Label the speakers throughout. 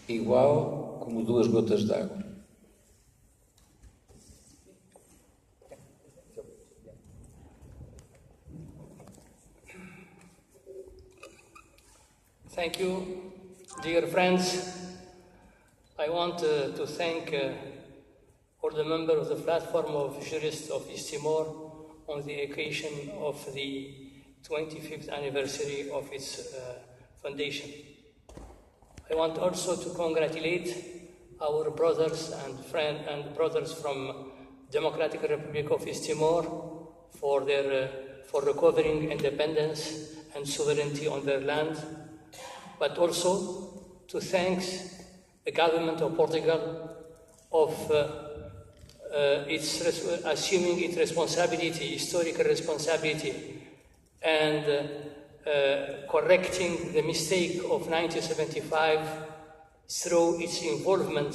Speaker 1: igual como duas gotas d'água.
Speaker 2: Thank you, dear friends. I want to thank all the members of the Platform of Jurists of East Timor on the occasion of the 25th anniversary of its foundation. I want also to congratulate our brothers and brothers from Democratic Republic of East Timor for recovering independence and sovereignty on their land, but also to thank the government of Portugal of assuming its responsibility, historical responsibility, and correcting the mistake of 1975 through its involvement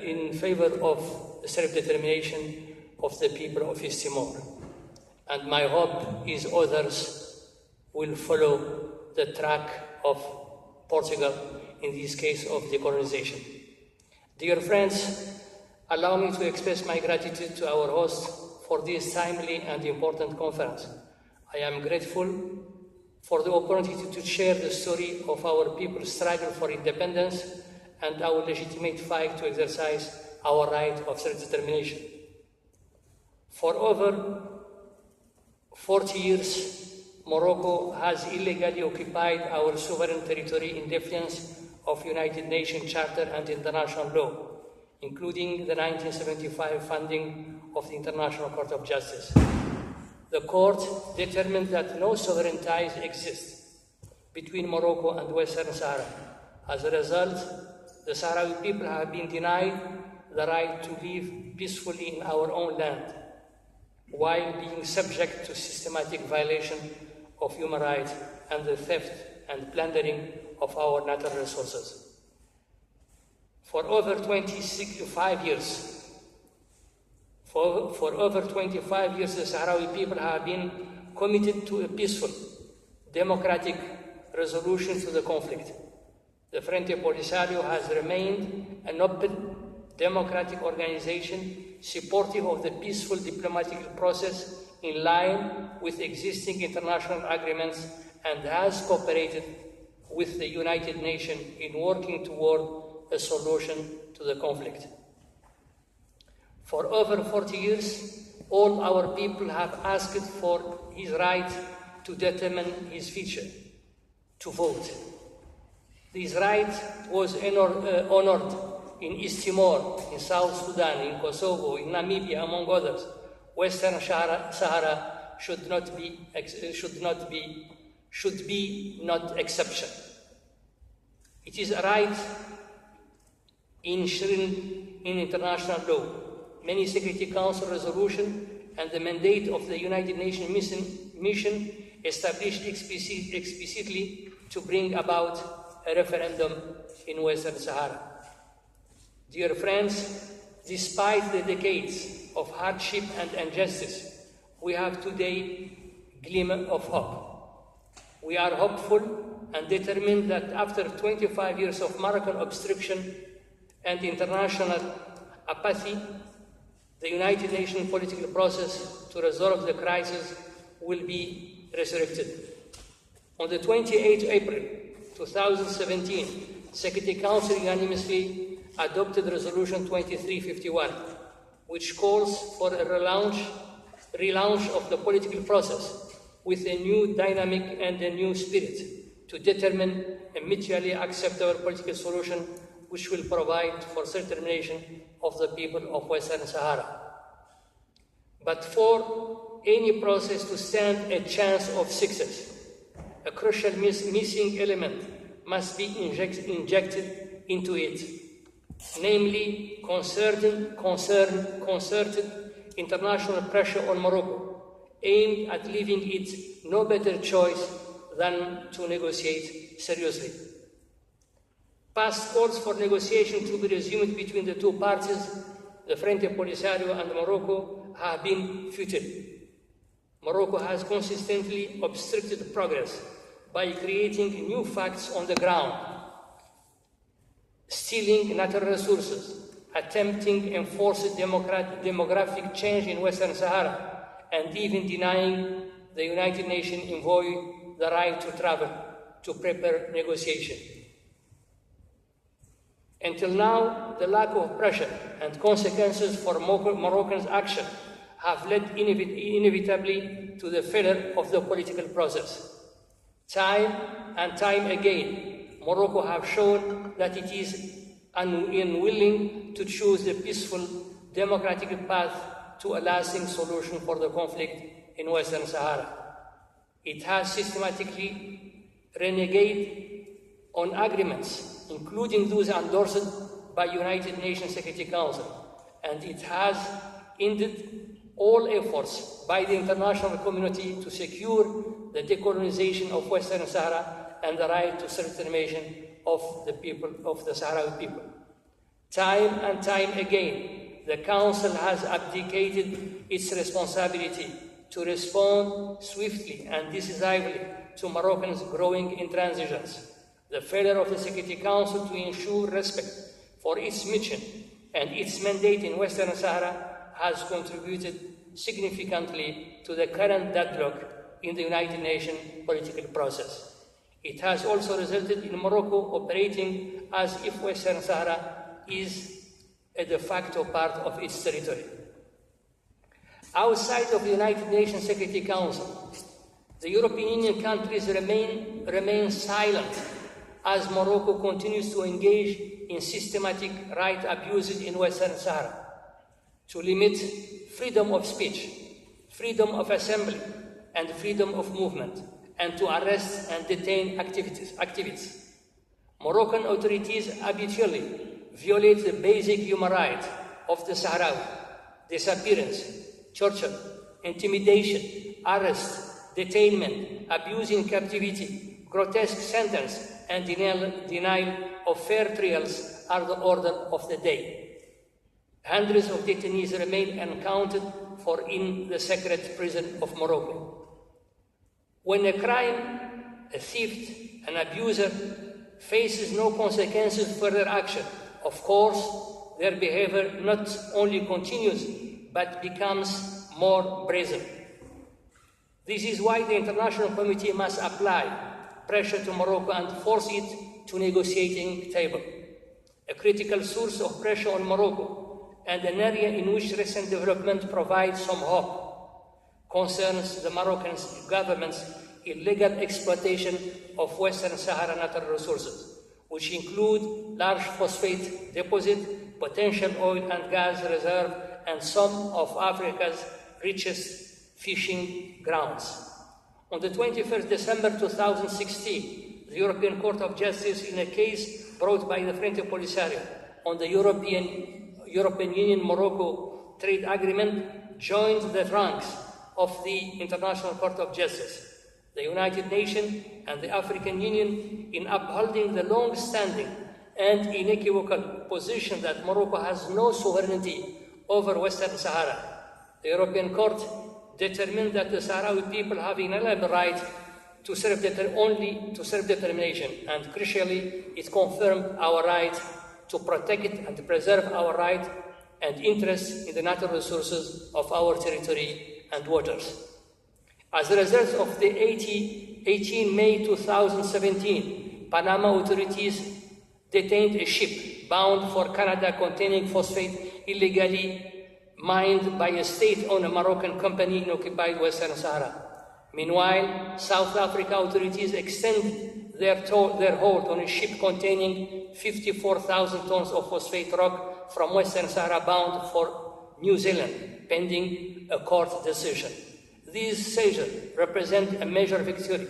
Speaker 2: in favor of the self-determination of the people of East Timor. And my hope is others will follow the track of Portugal, in this case of decolonization. Dear friends, allow me to express my gratitude to our host for this timely and important conference. I am grateful for the opportunity to share the story of our people's struggle for independence and our legitimate fight to exercise our right of self-determination. For over 40 years, Morocco has illegally occupied our sovereign territory in defiance of United Nations Charter and international law, including the 1975 funding of the International Court of Justice. The court determined that no sovereign ties exist between Morocco and Western Sahara. As a result, the Sahrawi people have been denied the right to live peacefully in our own land, while being subject to systematic violation of human rights and the theft and plundering of our natural resources. For over 25 years, the Sahrawi people have been committed to a peaceful, democratic resolution to the conflict. The Frente Polisario has remained an open, democratic organization supportive of the peaceful diplomatic process in line with existing international agreements and has cooperated with the United Nations in working toward a solution to the conflict. For over 40 years, all our people have asked for his right to determine his future, to vote. This right was honored in East Timor, in South Sudan, in Kosovo, in Namibia, among others. Western Sahara should be not exception. It is a right enshrined in international law. Many Security Council resolutions and the mandate of the United Nations mission established explicitly to bring about a referendum in Western Sahara. Dear friends, despite the decades of hardship and injustice, we have today a glimmer of hope. We are hopeful and determined that after 25 years of Moroccan obstruction and international apathy, the United Nations political process to resolve the crisis will be resurrected. On the 28th of April 2017, Security Council unanimously adopted Resolution 2351, which calls for a relaunch of the political process with a new dynamic and a new spirit to determine a mutually acceptable political solution which will provide for self-determination of the people of Western Sahara. But for any process to stand a chance of success, a crucial missing element must be injected into it, namely concerted international pressure on Morocco, aimed at leaving it no better choice than to negotiate seriously. Past calls for negotiation to be resumed between the two parties, the Frente Polisario and Morocco, have been futile. Morocco has consistently obstructed progress by creating new facts on the ground. stealing natural resources, attempting enforced demographic change in Western Sahara, and even denying the United Nations envoy the right to travel to prepare negotiation. Until now, the lack of pressure and consequences for Moroccan's action have led inevitably to the failure of the political process. Time and time again, Morocco have shown that it is unwilling to choose the peaceful, democratic path to a lasting solution for the conflict in Western Sahara. It has systematically reneged on agreements, including those endorsed by United Nations Security Council, and it has ended all efforts by the international community to secure the decolonization of Western Sahara and the right to self-determination of the people, of the Sahrawi people. Time and time again, the Council has abdicated its responsibility to respond swiftly and decisively to Moroccans' growing intransigence. The failure of the Security Council to ensure respect for its mission and its mandate in Western Sahara has contributed significantly to the current deadlock in the United Nations political process. It has also resulted in Morocco operating as if Western Sahara is a de facto part of its territory. Outside of the United Nations Security Council, the European Union countries remain silent as Morocco continues to engage in systematic right abuses in Western Sahara, to limit freedom of speech, freedom of assembly, and freedom of movement, and to arrest and detain activists. Moroccan authorities habitually violate the basic human rights of the Sahrawi: disappearance, torture, intimidation, arrest, detainment, abuse in captivity, grotesque sentence, and denial of fair trials are the order of the day. Hundreds of detainees remain unaccounted for in the secret prison of Morocco. When a crime, a thief, an abuser faces no consequences for their action, of course, their behavior not only continues, but becomes more brazen. This is why the international community must apply pressure to Morocco and force it to negotiating table. A critical source of pressure on Morocco, and an area in which recent development provides some hope, concerns the Moroccan government's illegal exploitation of Western Sahara natural resources, which include large phosphate deposit, potential oil and gas reserve, and some of Africa's richest fishing grounds. On the 21st December 2016, the European Court of Justice, in a case brought by the Frente Polisario on the European Union-Morocco trade agreement, joined the ranks of the International Court of Justice, the United Nations, and the African Union in upholding the long-standing and unequivocal position that Morocco has no sovereignty over Western Sahara. The European Court determined that the Sahrawi people have an inalienable right to self-determination, and crucially, it confirmed our right to protect it and to preserve our right and interest in the natural resources of our territory and waters. As a result of the 18 May 2017, Panama authorities detained a ship bound for Canada containing phosphate illegally mined by a state-owned Moroccan company in occupied Western Sahara. Meanwhile, South Africa authorities extended their hold on a ship containing 54,000 tons of phosphate rock from Western Sahara bound for New Zealand, pending a court decision. These seizures represent a major victory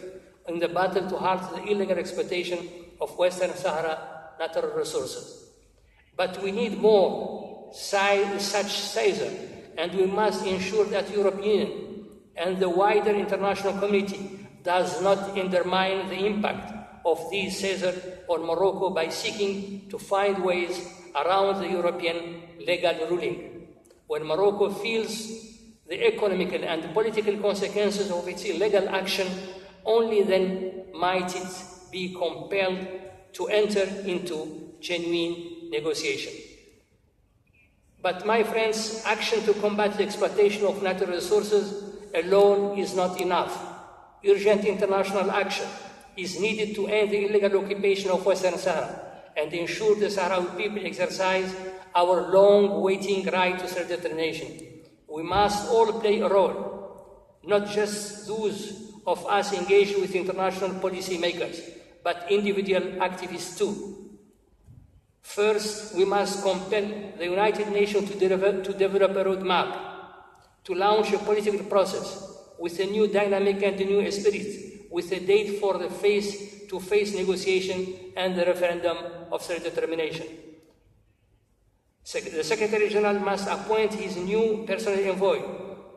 Speaker 2: in the battle to halt the illegal exploitation of Western Sahara natural resources. But we need more such seizures, and we must ensure that the European Union and the wider international community does not undermine the impact of these seizures on Morocco by seeking to find ways around the European legal ruling. When Morocco feels the economic and political consequences of its illegal action, only then might it be compelled to enter into genuine negotiation. But my friends, action to combat the exploitation of natural resources alone is not enough. Urgent international action is needed to end the illegal occupation of Western Sahara and ensure the Sahrawi people exercise our long-waiting right to self-determination. We must all play a role, not just those of us engaged with international policy makers, but individual activists too. First, we must compel the United Nations to develop a roadmap, to launch a political process with a new dynamic and a new spirit, with a date for the face-to-face negotiation and the referendum of self-determination. The Secretary General must appoint his new personal envoy.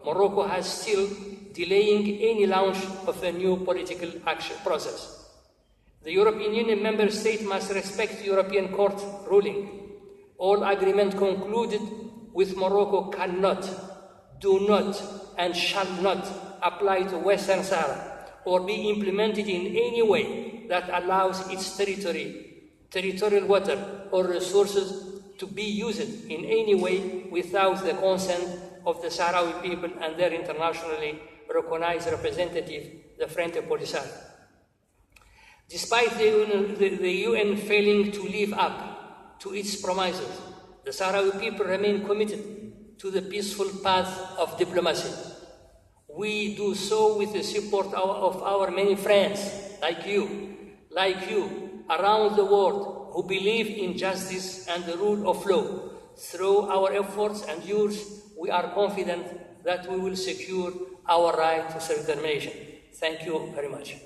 Speaker 2: Morocco has still delaying any launch of a new political action process. The European Union member states must respect the European Court ruling. All agreement concluded with Morocco cannot, do not, and shall not apply to Western Sahara or be implemented in any way that allows its territorial water or resources to be used in any way without the consent of the Sahrawi people and their internationally recognized representative, the Frente Polisario. Despite the UN failing to live up to its promises, the Sahrawi people remain committed to the peaceful path of diplomacy. We do so with the support of our many friends, like you, around the world, who believe in justice and the rule of law. Through our efforts and yours, we are confident that we will secure our right to self-determination. Thank you very much.